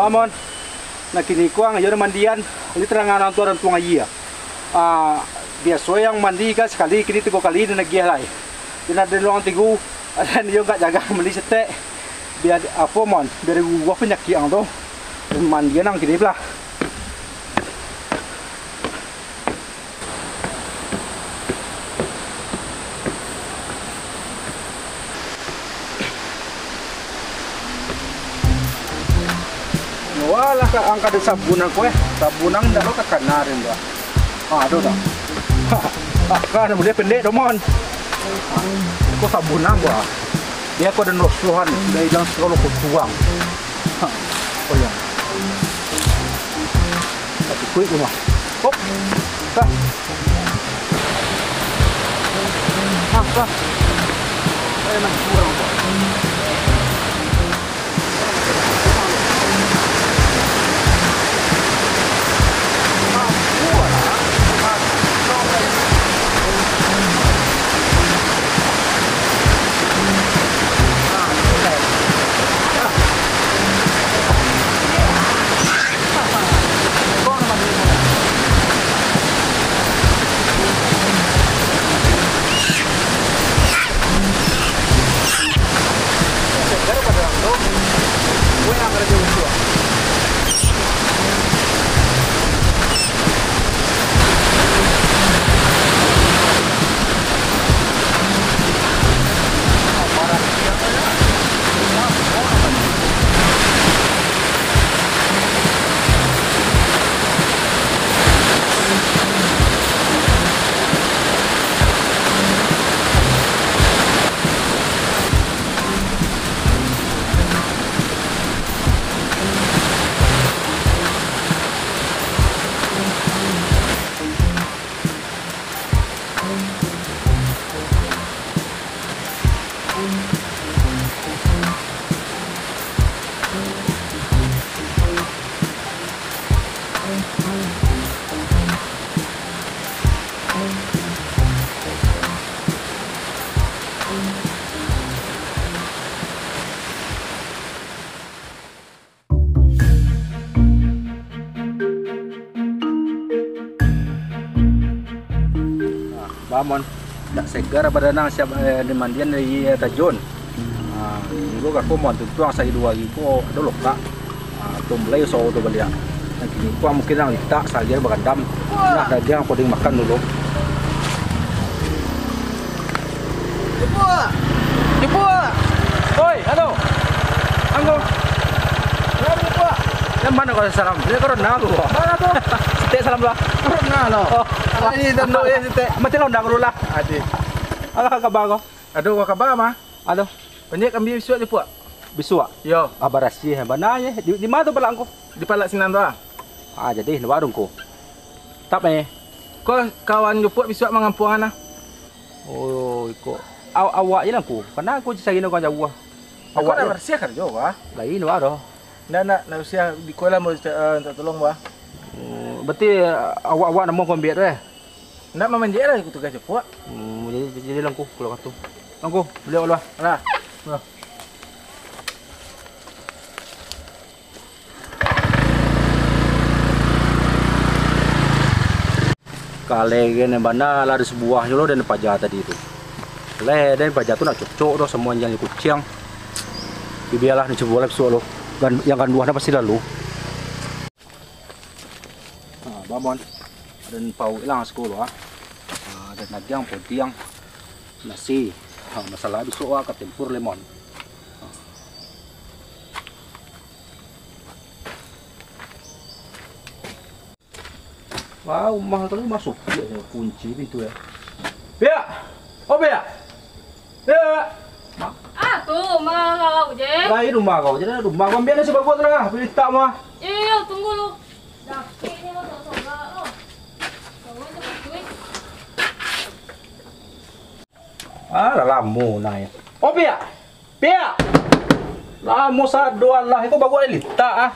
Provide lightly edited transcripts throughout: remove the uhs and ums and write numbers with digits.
Amon. Nah kini kuang ayo mandian. Ini terangan orang tua iya. Biasa yang mandi kan sekali kini 3 kali dan lagi lah. Jadi ada luang 3 dan dia enggak jaga mandi setek. Biar apa mon? Biar gua penyakit ang tu. Mandian ang kini lah. Wala ka ang kada sabunan ko Sabunan dalo ka kanarin ba. Aduh dah. Kan boleh pendek domon. Ko sabunan gua. Dia ko ada nosuhan dari dalam sekolah ko tuang. Oh ya. Tapi kuit rumah. Hop. Kak. Kak. Saya nak kurang kok. Bamon, tak segar pada nang siap di mandian dari Tajun. Minggu aku mau tuang saya 2 hari ko ada loka. Tumblay so tu balik. Nanti ni ko mungkin nang letak saja berendam. Nah daging poding makan dulu. Ibu. Oi, halo. Anggo. Ibu. Yang mana kau salam? Dia corona tu. Mana tu? Sete salam lah. Corona lo. Ini tendo ya sete. Mati lo ndang dulu lah. Adi. Ala kabar kau? Aduh, kau kabar mah? Aduh. Banyak kami bisuak je puak. Bisuak? Yo. Abarasi bananya. Di mana tu palak kau? Di palak sinan tu. Jadi di warung kau. Tak ni. Kau kawan je puak bisuak mengampungan ah. Oh, ikut. Awak je lah aku. Karena aku cari nak kau jauh. Awak dah bersih kan jo wah. Lain wah. Nak usia di kolam mau minta tolong wah. Berarti awak nama kau ambil tu Nak memanjat lah aku tugas je puak. Jadi langku kalau kata. Langku, beliau lah. Nah. Kali gini mana lah ada sebuah jolo dan pajak tadi itu. Dan pajak tu nak cocok tu semua yang kucing. Biarlah ni coba lagi soal lo. Yang kan dua pasti lalu. Babon. Dan pau hilang sekolah. Dan nagiang putiang nasi. Masalah besok ke tempur lemon. Wow, mahal tu masuk dia kunci pintu ya. Bea. Oh Bea. Bea. Tuh, mau je. Lain rumah kau. Jadi rumah kau biar sebab buat tengah. Pilih tak mah. Iya, tunggu lu. Dah, ini lo tak sabar lo. Kau cepat duit. Lamu naik. Oh Bea. Bea. Lamu saduan lah. Itu bagus lita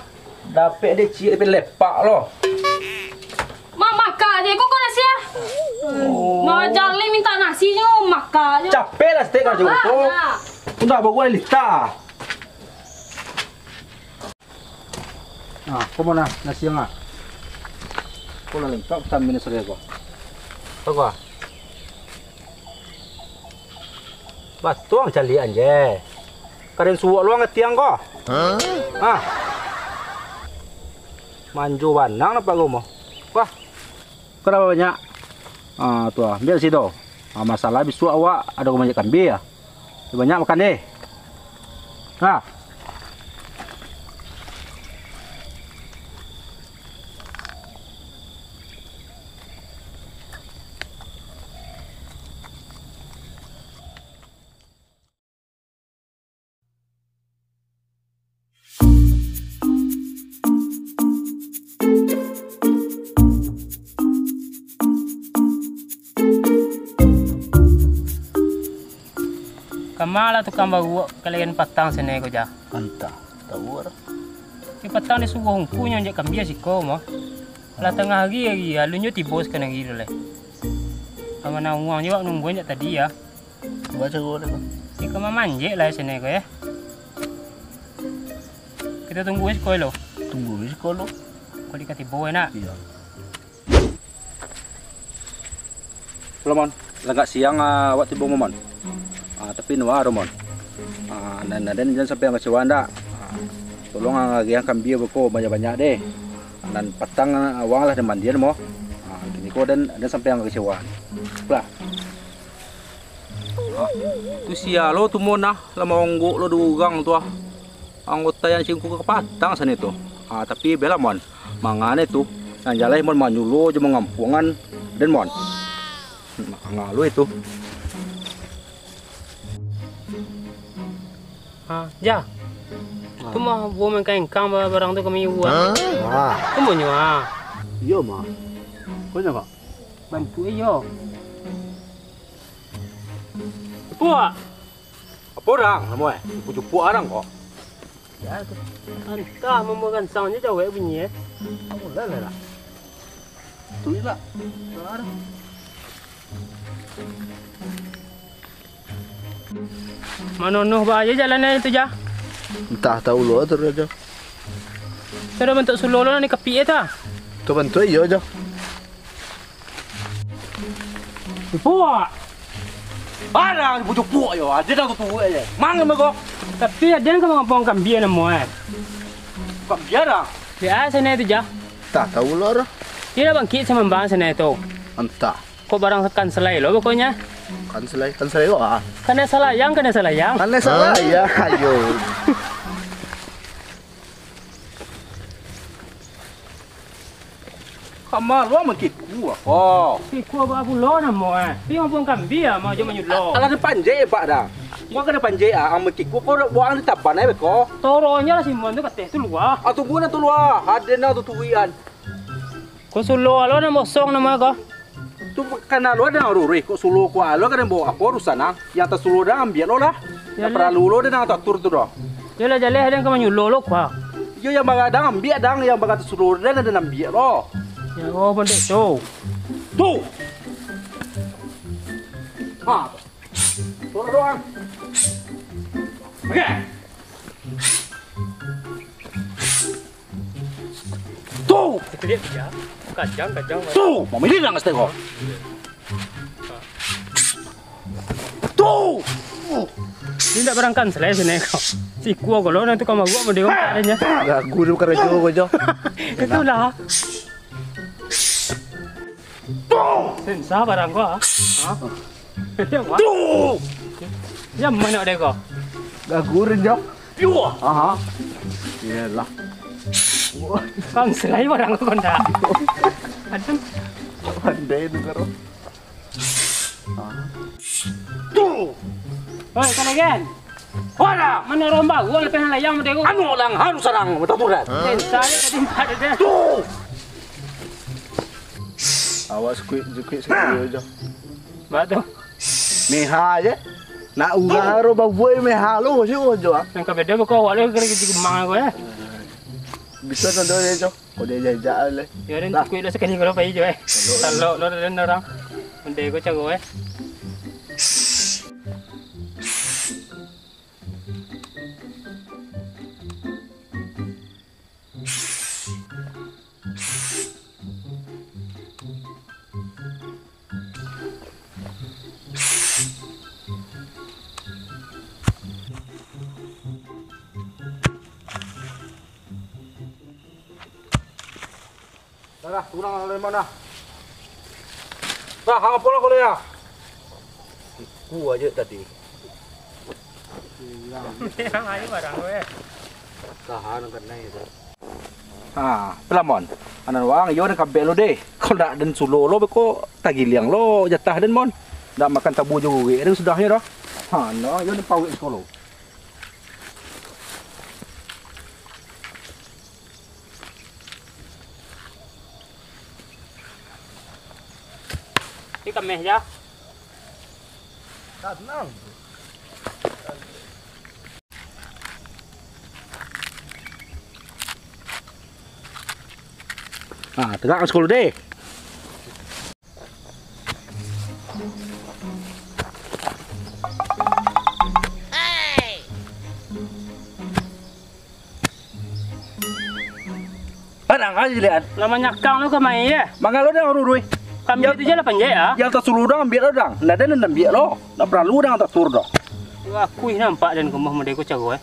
Dapat dia cik lebih lepak lo. Mama kak je, kau nasi ya? Mau Charlie minta nasi je, makan je. Capek lah steak aja tu. Udah bagus lita. Como na siang ko na lang tak tam minus rego. Tago. Batuang calian je. Karen suwa luang tiang ko. Manju wanang na pago mo. Wah. Kenapa banyak? Tuh, ambil situ. Masalah bisu awak ada banyak kambing ya. Banyak makan deh. Kamala tu kambagu kalian patang sene ko ja. Anta, tahu orang. Ki patang ni sugo hung punya je kambia si ko mo. La tengah lagi alunyo ti bos kana gitu le. Amana uang yo nungguin tadi ya. Baca gue deh. Ki kama manje lah sene ko ya. Kita tungguin sekolah lo. Tunggu di sekolah. Ko dikati boy na. Iya. Lamon, lagak siang awak tiba momon. Tapi nuwa romon. Dan jangan sampai yang kecewa anda. Tolong yang kambing beko banyak-banyak deh. Dan petang awang lah dan mandian mo. Kini ko dan sampai yang kecewa. Lah. Tu sia lo tu mona lama onggo lo dugang tu anggota yang singku ke patang sana itu. Tapi bela mon. Mangane tu yang jalai mon manyulo je mengampungan dan mon. Ngalu itu. Ja. Tu mah bo men kain kang barang tu kami uang. Tu mo nyo Iya mah. Kau nyapa? Bantu yo. Puak. Apa orang? Nama cupu orang kok. Ya tu. Entah memegang sangnya jauh bunyi. Aku lah. Tu lah. Manonoh ba aja jalannya itu ja. Entah tahu lo terus aja. Sudah bentuk sulolo ni kepi eta. Tu bantu iya aja. Puak. Barang bujuk puak yo, ada dah tu aja. Mang mego. Tapi ada yang ngapong kambia namo Kok biara? Biasa na itu ja. Tak tahu lo orang. Tidak bangkit sama bang sana itu. Entah. Kok barang sekan selai lo pokoknya. Kan selai kok Kena salayang. Kan salah ya, ayo. Kamu lu mungkin kuah. Oh. Kau apa lo namo Dia ngapong kambia mau cuma nyulo. Ala panjai pak dah. Gua kena panjai mungkin kuah kau buang di taban aja beko. Toronya lah si mon tu kateh tu luah. Atau guna tu luah, ada na tu tuian. Kau sulo lo namo song namo ko. Tu karena lu ada ruri, kok sulu ku alo kan bawa apa rusana, yang tak sulu dah ambil lo lah. Yang perlu lo dah tak tur tu dah. Jala jale ada yang kau nyulo lo kuah. Yo yang baga dah ambil dang, yang baga sulu dah ada ambil lo. Ya oh pun tu. Tu. Tu doang. Oke. Tu. Itu dia ya. Kacang. Tu, mau milih lang kau. Tu. Ini tak barangkan selai sini kau. Si kuah kalau nanti kau mau gua mau dia adanya. Gak guru kerja gue aja. Itulah. Tu. Sensa barang kau. Yang mana? Tu. Yang mana ada kau? Gak guru aja. Piu. Iyalah. Kang selai barang kau ndak. Adem. Pandai itu karo. Tu. Oi, kan again. Wala. Mana romba? Gua lepas layang mau tengok. Anu lang harus sarang betul-betul. Sensa tadi ada dia. Tu. Awas kuit sekali aja. Batu. Meha aja. Nak ulah ro babuai meha lo sih aja. Yang kabeda kau awak lagi kerja gemang aku ya. Bisa nonton aja. Kau dia jajak le. Ya dan kuih dah sekali kalau pergi je. Kalau lo dan orang. Mendek aku cago Mana? Turang dari mana? Dah, hang apa lah kau ya? Ku aja tadi. Yang ayo barang gue. Tahan kan itu. Pelamon. Anan wang yo nak kabel lo deh. Kau nak dan sulo lo beko tagiliang lo jatah dan mon. Nak makan tabu juga itu sudahnya dah. No, yo ni pawik sekolah. Ini kemeh ya. Tenang. Tegak sekolah deh. Padang aja lihat. Lama nyakang lu kemai ya. Mangal lo dah urui. Kami itu je lah panjang ya. Yang tak suruh dah ambil lo dah. Nak ada nak ambil lo. Nak perlu dah tak tur dah. Aku nampak dan kemah muda aku cago eh.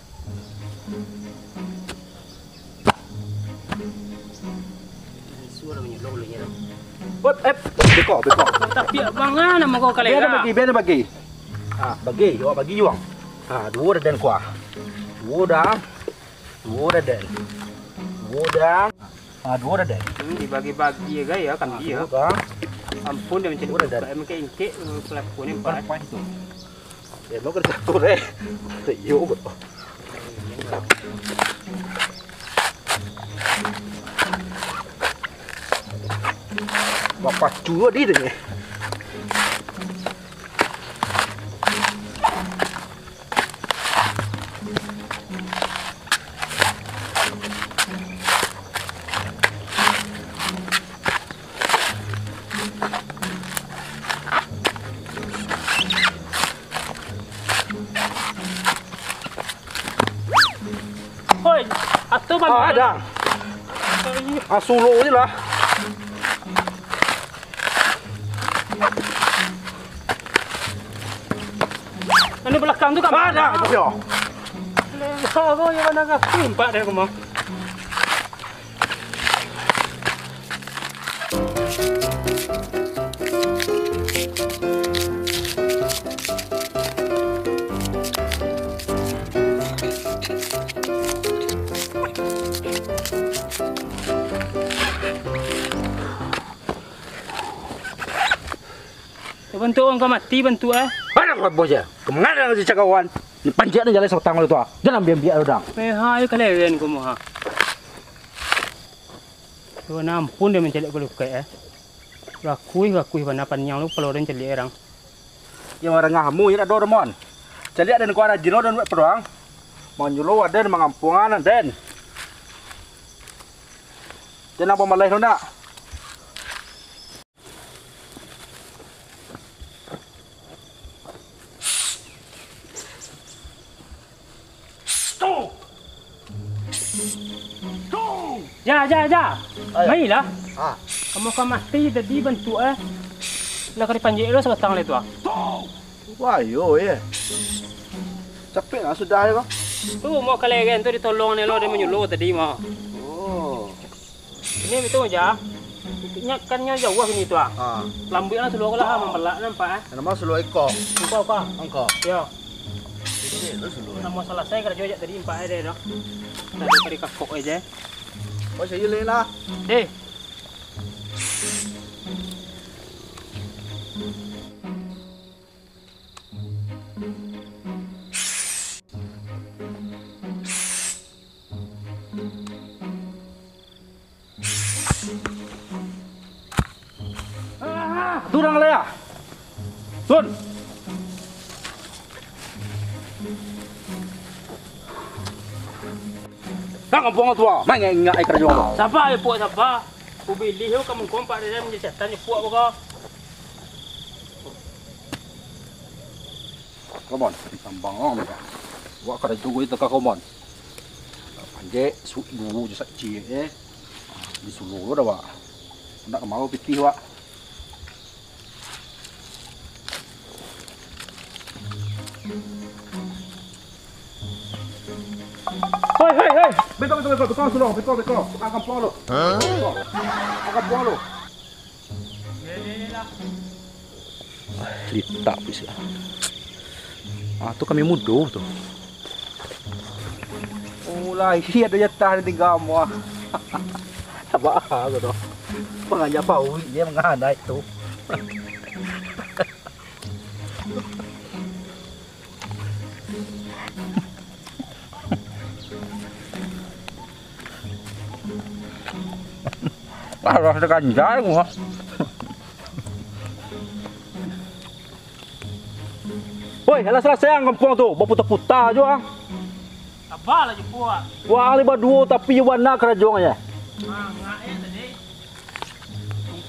Suara menyelok lu ya. Beko. Tapi abang nama kau kali Biar bagi. Bagi, yo bagi juang. Dua dah dan kuah. Dua dah dan. Dua dah dan. Dibagi-bagi ya gaya kan dia. Dua dah. Ampun dia mencari udah dah. Mungkin ingke pelakunya empat. Apa itu? Ya mau kerja tur Yo betul. Bapak juga di deh. Hoi, atau bang. Ada. Solo je lah. Ini belakang tu kan? Ada. Yo. Kau yang mana kau? Empat dia kemah. Bentuk orang kau mati bentuk eh. Ada kau bos ya. Kemana si cakawan? Ni panjat ni jalan sotang lo tu. Jangan biar lo dang. Mehai kalian kau mah. Tuh nampun dia mencari aku luka eh. Rakui mana panjang lu kalau orang cari orang. Yang orang ngamu ya ada Doraemon. Jadi ada kuara jino dan buat perang. Manjulo ada mengampungan dan. Jangan apa malai lo nak. Ja. Mai lah. Kamu kau mati tadi bentuk eh. Lah kau dipanjat lo sebatang le tu ah. Wah, yo ya. Capek lah sudah ya kau. Tu mau kalian tu ditolong ni lo dia menyuluh tadi mah. Oh. Ini itu aja. Nyakannya jauh ini tu ah. Lambutnya seluruh lah membelak nampak eh. Nama selo eko. Kau. Angko. Ya. Ini lu selo. Nama selesai kerja je tadi empat ada dah. Dah kari kakok aja. Oh, saya lah. Deh. Turang le ya. Sun. Kang kampung tua, main ingat kerja apa? Siapa ya puak siapa? Ku pilih yo kamu kompak dia menjadi setan ya puak kau. Come on, tambang om ya. Wa kerja juga itu kak come on. Panje su dulu just cie di Solo dah wa. Nak mau pitih wa. Hoi, hoi, hoi. Bekau suruh, bekau. Akan puang lo. Akan puang lo. Lita bisa. Tu kami mudo tu. Mulai hiat dia tahan di gamu. Apa aku tu? Penganja pau dia mengandai tu. Harus ada ganjar gua. Woi, alas sayang kampung tu, berputar-putar je ah. Abal aja puak. Wah, libat dua tapi warna kerajong aja. Ngae tadi.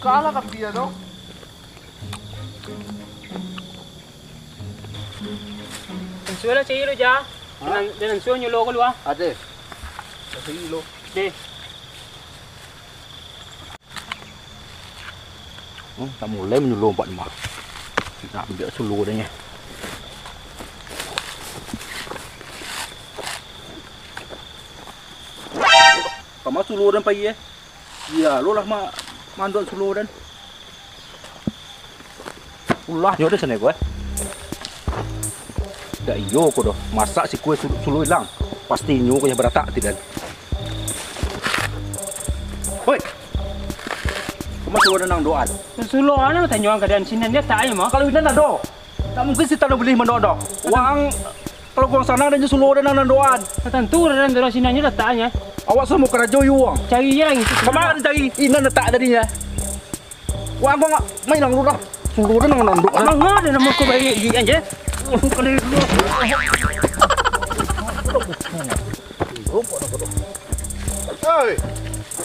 Kalah kat dia tu. Suara ciri lu ja. Dengan suara nyulo ko lu ah. Ada. Satu kilo. Deh. Tak mulai menyuluh empat mak. Nak ambil suluh dah ni. Kamu suluh dan pagi ya, lo lah mak mandor suluh dan. Ulah nyoda sana gue. Dah iyo ko doh. Masak si kue suluh hilang. Pasti nyu ko yang beratak tidak. Hoi. Kamu suluh dan nang doan. Sulo ana tanya keadaan sini dia tak aja mah. Kalau ini nado, tak mungkin si tanah beli mendodo. Wang kalau gua sana dan suluh dan nang doan. Tentu dan terus sini nya letaknya. Awak semua kerajo yuang. Cari je lagi. Kemarin cari ini letak darinya. Wang gua nggak main nang dodo. Suluh dan nang dodo. Mana ada nama kau baik aja. Kalau Hei.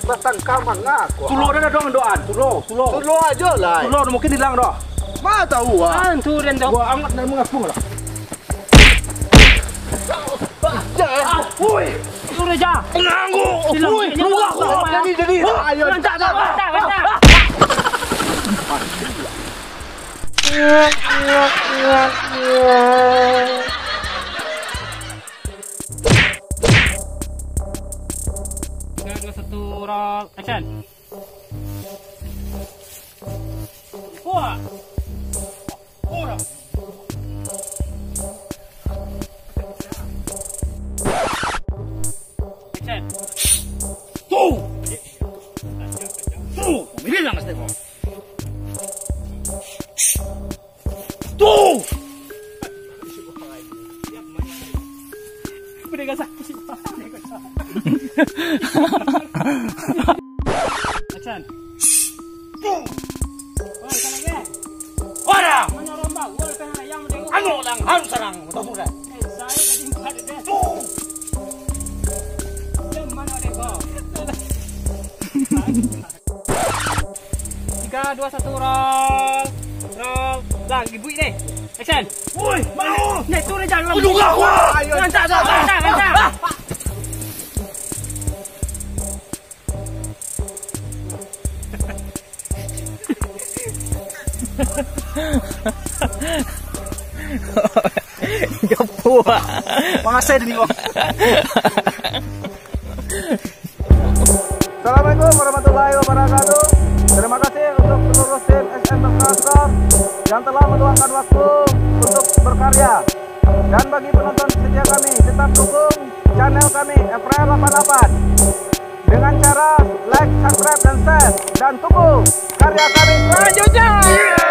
Batang kaman ngaku. Suluh dan nang doan. Suluh. Suluh aja lah. Suluh mungkin hilang doh. Mana tahu ah. tentu dan tu. Gua amat dan mengapung lah. Woi. Sudah ja. Nganggu. Woi. Jadi. Ayo. Tak. Dua satu roll action. Wah. Ora. Action. Mira lang este ko. Mereka sakit. Action. Oi, kalage. Ora. Menyorombak, gol kana yang mendengo. Anu lang, harus serang, tahu dah. Saya tadi empat deh. Jam mana deh kau? 3, 2, 1 roll. Roll. Lang, ibu ini. Action. Woi, mau. Nih, turun jangan. Juga aku. Ayo. Lancar. Gapo. Pangasay din ko. Assalamualaikum warahmatullahi wabarakatuh. Terima kasih untuk seluruh tim SM Makassar yang telah meluangkan waktu untuk berkarya. Dan bagi penonton setia kami, tetap dukung channel kami FRL 88 dengan cara like, subscribe, dan share. Dan tunggu karya kami selanjutnya. Yeah!